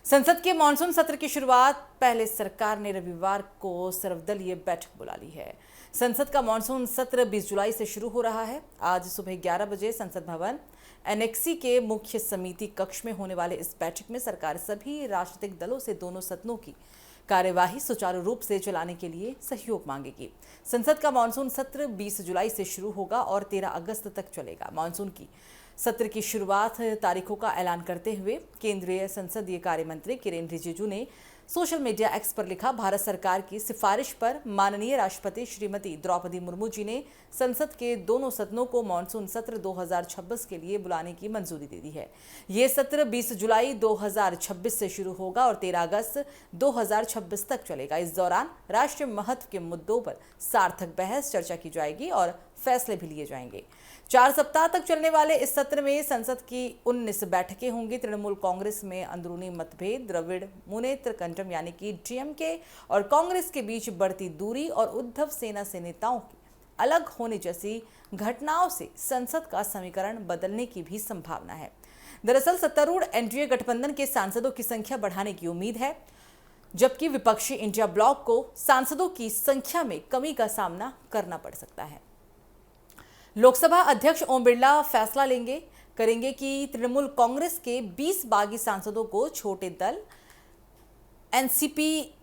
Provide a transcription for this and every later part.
संसद के मानसून सत्र की शुरुआत पहले सरकार ने रविवार को सर्वदलीय बैठक बुला ली है। संसद का मानसून सत्र 20 जुलाई से शुरू हो रहा है। आज सुबह 11 बजे संसद भवन एनेक्सी के मुख्य समिति कक्ष में होने वाले इस बैठक में सरकार सभी राजनीतिक दलों से दोनों सदनों की कार्यवाही सुचारू रूप से चलाने के लिए सहयोग मांगेगी। संसद का मानसून सत्र 20 जुलाई से शुरू होगा और 13 अगस्त तक चलेगा। मानसून की सत्र की शुरुआत तारीखों का ऐलान करते हुए केंद्रीय संसदीय कार्य मंत्री किरेन रिजिजू ने सोशल मीडिया एक्स पर लिखा, भारत सरकार की सिफारिश पर माननीय राष्ट्रपति श्रीमती द्रौपदी मुर्मू जी ने संसद के दोनों सदनों को मानसून सत्र 2026 के लिए बुलाने की मंजूरी दे दी है। ये सत्र 20 जुलाई 2026 से शुरू होगा और 13 अगस्त 2026 तक चलेगा। इस दौरान राष्ट्रीय महत्व के मुद्दों पर सार्थक बहस चर्चा की जाएगी और फैसले भी लिए जाएंगे। 4 सप्ताह तक चलने वाले इस सत्र में संसद की 19 बैठकें होंगी। तृणमूल कांग्रेस में अंदरूनी मतभेद, द्रविड़ मुनेत्र कंटम यानी कि डीएमके और कांग्रेस के बीच बढ़ती दूरी और उद्धव सेना से नेताओं के अलग होने जैसी घटनाओं से संसद का समीकरण बदलने की भी संभावना है। दरअसल सत्तारूढ़ एनडीए गठबंधन के सांसदों की संख्या बढ़ाने की उम्मीद है, जबकि विपक्षी इंडिया ब्लॉक को सांसदों की संख्या में कमी का सामना करना पड़ सकता है। लोकसभा अध्यक्ष ओम बिरला फैसला करेंगे कि तृणमूल कांग्रेस के 20 बागी सांसदों को छोटे दल एनसीपी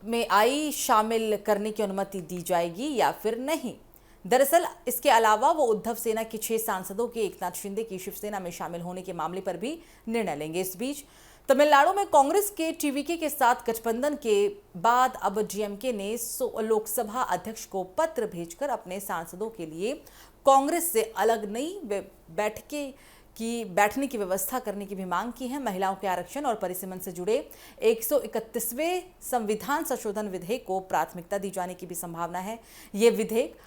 में शामिल करने की अनुमति दी जाएगी या फिर नहीं। दरअसल इसके अलावा वो उद्धव सेना के 6 सांसदों के एकनाथ शिंदे की शिवसेना में शामिल होने के मामले पर भी निर्णय लेंगे। इस बीच तमिलनाडु में कांग्रेस के टीवीके के साथ गठबंधन के बाद अब डीएमके ने लोकसभा अध्यक्ष को पत्र भेजकर अपने सांसदों के लिए कांग्रेस से अलग नई बैठने की व्यवस्था करने की भी मांग की है। महिलाओं के आरक्षण और परिसीमन से जुड़े 131वें संविधान संशोधन विधेयक को प्राथमिकता दी जाने की भी संभावना है। ये विधेयक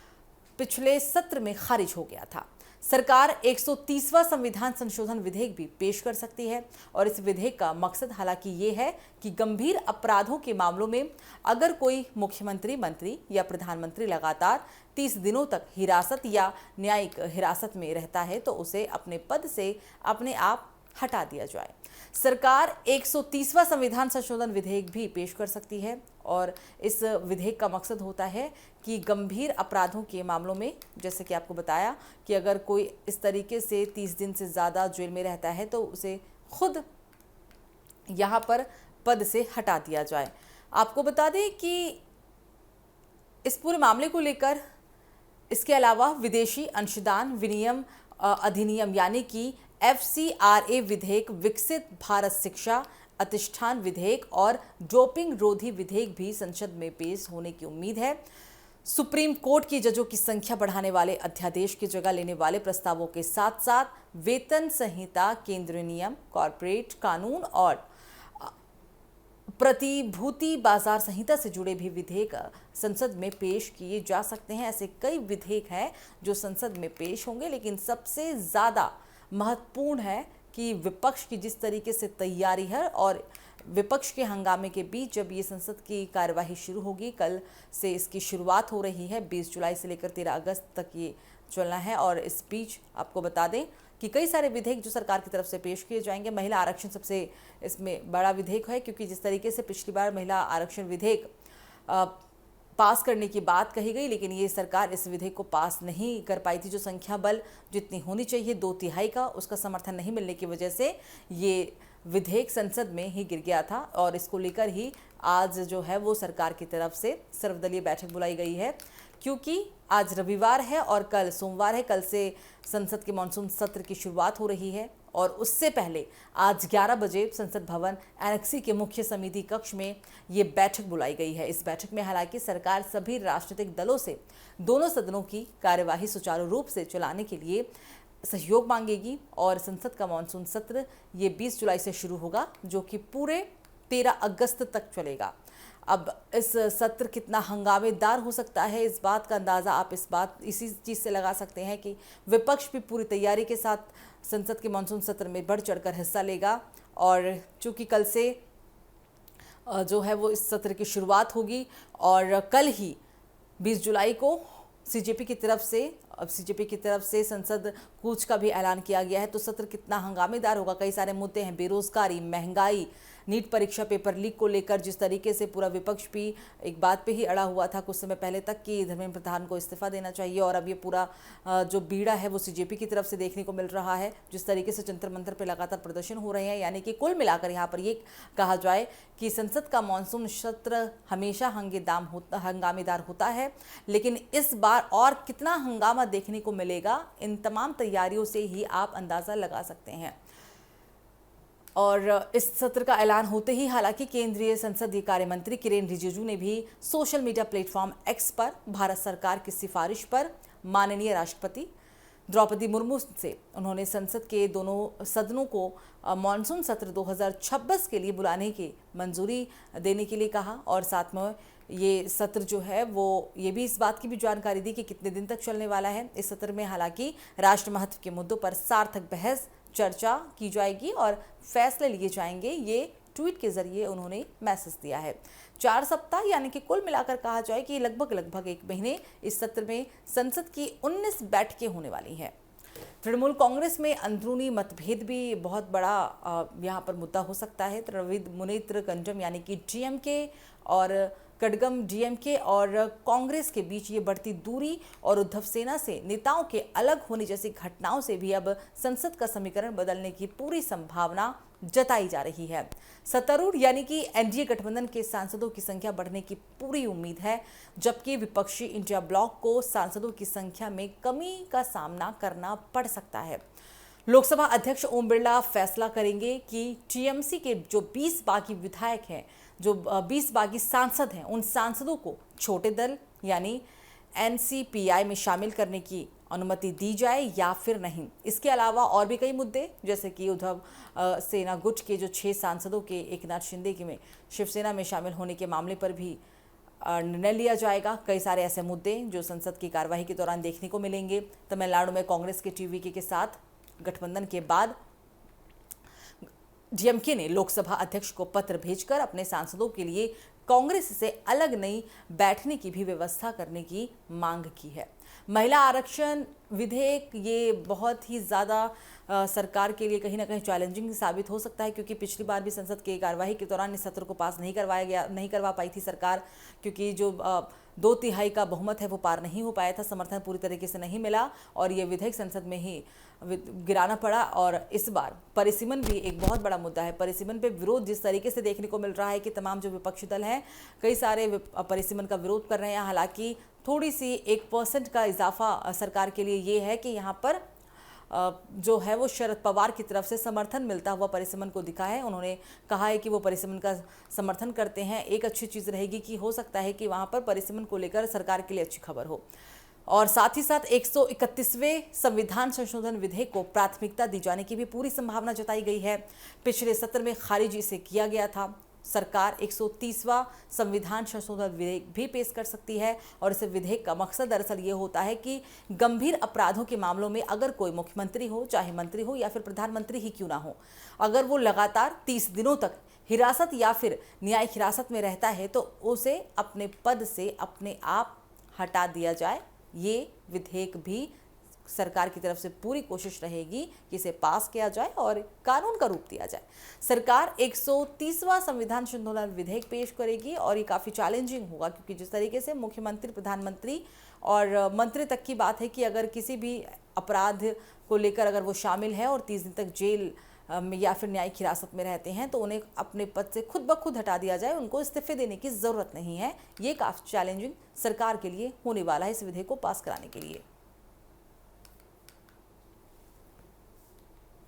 पिछले सत्र में खारिज हो गया था। सरकार 130वां संविधान संशोधन विधेयक भी पेश कर सकती है और इस विधेयक का मकसद हालांकि ये है कि गंभीर अपराधों के मामलों में अगर कोई मुख्यमंत्री, मंत्री या प्रधानमंत्री लगातार 30 दिनों तक हिरासत या न्यायिक हिरासत में रहता है तो उसे अपने पद से अपने आप हटा दिया जाए। सरकार 130वां संविधान संशोधन विधेयक भी पेश कर सकती है और इस विधेयक का मकसद होता है कि गंभीर अपराधों के मामलों में, जैसे कि आपको बताया कि अगर कोई इस तरीके से 30 दिन से ज़्यादा जेल में रहता है तो उसे खुद यहाँ पर पद से हटा दिया जाए। आपको बता दें कि इस पूरे मामले को लेकर इसके अलावा विदेशी अंशदान विनियम अधिनियम यानी कि FCRA विधेयक, विकसित भारत शिक्षा अधिष्ठान विधेयक और डोपिंग रोधी विधेयक भी संसद में पेश होने की उम्मीद है। सुप्रीम कोर्ट की जजों की संख्या बढ़ाने वाले अध्यादेश की जगह लेने वाले प्रस्तावों के साथ साथ वेतन संहिता, केंद्रीय नियम, कॉर्पोरेट कानून और प्रतिभूति बाजार संहिता से जुड़े भी विधेयक संसद में पेश किए जा सकते हैं। ऐसे कई विधेयक हैं जो संसद में पेश होंगे, लेकिन सबसे ज़्यादा महत्वपूर्ण है कि विपक्ष की जिस तरीके से तैयारी है और विपक्ष के हंगामे के बीच जब ये संसद की कार्यवाही शुरू होगी, कल से इसकी शुरुआत हो रही है। 20 जुलाई से लेकर 13 अगस्त तक ये चलना है और इस बीच आपको बता दें कि कई सारे विधेयक जो सरकार की तरफ से पेश किए जाएंगे। महिला आरक्षण सबसे इसमें बड़ा विधेयक है, क्योंकि जिस तरीके से पिछली बार महिला आरक्षण विधेयक पास करने की बात कही गई, लेकिन ये सरकार इस विधेयक को पास नहीं कर पाई थी। जो संख्या बल जितनी होनी चाहिए 2/3 का, उसका समर्थन नहीं मिलने की वजह से ये विधेयक संसद में ही गिर गया था और इसको लेकर ही आज जो है वो सरकार की तरफ से सर्वदलीय बैठक बुलाई गई है, क्योंकि आज रविवार है और कल सोमवार है। कल से संसद के मानसून सत्र की शुरुआत हो रही है और उससे पहले आज 11 बजे संसद भवन एनेक्सी के मुख्य समिति कक्ष में ये बैठक बुलाई गई है। इस बैठक में हालांकि सरकार सभी राजनीतिक दलों से दोनों सदनों की कार्यवाही सुचारू रूप से चलाने के लिए सहयोग मांगेगी और संसद का मानसून सत्र ये 20 जुलाई से शुरू होगा, जो कि पूरे 13 अगस्त तक चलेगा। अब इस सत्र कितना हंगामेदार हो सकता है, इस बात का अंदाज़ा आप इसी चीज़ से लगा सकते हैं कि विपक्ष भी पूरी तैयारी के साथ संसद के मानसून सत्र में बढ़ चढ़कर हिस्सा लेगा और चूँकि कल से जो है वो इस सत्र की शुरुआत होगी और कल ही 20 जुलाई को सीजेपी की तरफ से संसद कूच का भी ऐलान किया गया है। तो सत्र कितना हंगामेदार होगा, कई सारे मुद्दे हैं, बेरोजगारी, महंगाई, नीट परीक्षा पेपर लीक को लेकर जिस तरीके से पूरा विपक्ष भी एक बात पे ही अड़ा हुआ था कुछ समय पहले तक कि धर्मेंद्र प्रधान को इस्तीफा देना चाहिए, और अब ये पूरा जो बीड़ा है वो सीजेपी की तरफ से देखने को मिल रहा है। जिस तरीके से जंतर मंतर पे लगातार प्रदर्शन हो रहे हैं, यानी कि कुल मिलाकर यहाँ पर ये कहा जाए कि संसद का मानसून सत्र हमेशा हंगामेदार होता है, लेकिन इस बार और कितना हंगामा देखने को मिलेगा इन तमाम तैयारियों से ही आप अंदाजा लगा सकते हैं। और इस सत्र का ऐलान होते ही हालांकि केंद्रीय संसदीय कार्य मंत्री किरेन रिजिजू ने भी सोशल मीडिया प्लेटफॉर्म एक्स पर भारत सरकार की सिफारिश पर माननीय राष्ट्रपति द्रौपदी मुर्मू से उन्होंने संसद के दोनों सदनों को मानसून सत्र 2026 के लिए बुलाने की मंजूरी देने के लिए कहा, और साथ में ये सत्र जो है वो ये भी इस बात की भी जानकारी दी कि कितने दिन तक चलने वाला है। इस सत्र में हालांकि राष्ट्र महत्व के मुद्दों पर सार्थक बहस चर्चा की जाएगी और फैसले लिए जाएंगे, ये ट्वीट के जरिए उन्होंने मैसेज दिया है। 4 सप्ताह यानी कि कुल मिलाकर कहा जाए कि लगभग 1 महीने इस सत्र में संसद की 19 बैठकें होने वाली हैं। तृणमूल कांग्रेस में अंदरूनी मतभेद भी बहुत बड़ा यहाँ पर मुद्दा हो सकता है। द्रविड़ मुनेत्र कंजम यानी कि डीएमके और कड़गम डीएमके और कांग्रेस के बीच ये बढ़ती दूरी और उद्धव सेना से नेताओं के अलग होने जैसी घटनाओं से भी अब संसद का समीकरण बदलने की पूरी संभावना जताई जा रही है। सत्तारूढ़ यानी कि एनडीए गठबंधन के सांसदों की संख्या बढ़ने की पूरी उम्मीद है, जबकि विपक्षी इंडिया ब्लॉक को सांसदों की संख्या में कमी का सामना करना पड़ सकता है। लोकसभा अध्यक्ष ओम बिरला फैसला करेंगे कि टीएमसी के जो 20 बागी विधायक हैं, जो 20 बागी सांसद हैं, उन सांसदों को छोटे दल यानी एनसीपीआई में शामिल करने की अनुमति दी जाए या फिर नहीं। इसके अलावा और भी कई मुद्दे, जैसे कि उद्धव सेना गुट के जो 6 सांसदों के एकनाथ शिंदे के में शिवसेना में शामिल होने के मामले पर भी निर्णय लिया जाएगा। कई सारे ऐसे मुद्दे जो संसद की कार्यवाही के दौरान देखने को मिलेंगे। तमिलनाडु में कांग्रेस के टीवीके के साथ गठबंधन के बाद डीएमके ने लोकसभा अध्यक्ष को पत्र भेजकर अपने सांसदों के लिए कांग्रेस से अलग नहीं बैठने की भी व्यवस्था करने की मांग की है। महिला आरक्षण विधेयक ये बहुत ही ज़्यादा सरकार के लिए कहीं ना कहीं चैलेंजिंग साबित हो सकता है, क्योंकि पिछली बार भी संसद की कार्यवाही के दौरान इस सत्र को पास नहीं करवा पाई थी सरकार, क्योंकि जो 2/3 का बहुमत है वो पार नहीं हो पाया था, समर्थन पूरी तरीके से नहीं मिला और ये विधेयक संसद में ही गिराना पड़ा। और इस बार परिसीमन भी एक बहुत बड़ा मुद्दा है। परिसीमन पे विरोध जिस तरीके से देखने को मिल रहा है कि तमाम जो विपक्षी दल हैं कई सारे परिसीमन का विरोध कर रहे हैं। हालांकि थोड़ी सी 1% का इजाफा सरकार के लिए ये है कि यहाँ पर जो है वो शरद पवार की तरफ से समर्थन मिलता हुआ परिसीमन को दिखा है। उन्होंने कहा है कि वो परिसीमन का समर्थन करते हैं। एक अच्छी चीज़ रहेगी कि हो सकता है कि वहाँ पर परिसीमन को लेकर सरकार के लिए अच्छी खबर हो। और साथ ही साथ 131वें संविधान संशोधन विधेयक को प्राथमिकता दी जाने की भी पूरी संभावना जताई गई है। पिछले सत्र में खारिज इसे किया गया था। सरकार 130वां संविधान संशोधन विधेयक भी पेश कर सकती है, और इस विधेयक का मकसद दरअसल ये होता है कि गंभीर अपराधों के मामलों में अगर कोई मुख्यमंत्री हो, चाहे मंत्री हो या फिर प्रधानमंत्री ही क्यों ना हो, अगर वो लगातार 30 दिनों तक हिरासत या फिर न्यायिक हिरासत में रहता है तो उसे अपने पद से अपने आप हटा दिया जाए। ये विधेयक भी सरकार की तरफ से पूरी कोशिश रहेगी कि इसे पास किया जाए और कानून का रूप दिया जाए। सरकार 130वां संविधान संशोधन विधेयक पेश करेगी और ये काफ़ी चैलेंजिंग होगा, क्योंकि जिस तरीके से मुख्यमंत्री, प्रधानमंत्री और मंत्री तक की बात है कि अगर किसी भी अपराध को लेकर अगर वो शामिल है और 30 दिन तक जेल में या फिर न्यायिक हिरासत में रहते हैं तो उन्हें अपने पद से खुद ब खुद हटा दिया जाए, उनको इस्तीफे देने की ज़रूरत नहीं है। ये काफ़ी चैलेंजिंग सरकार के लिए होने वाला है इस विधेयक को पास कराने के लिए।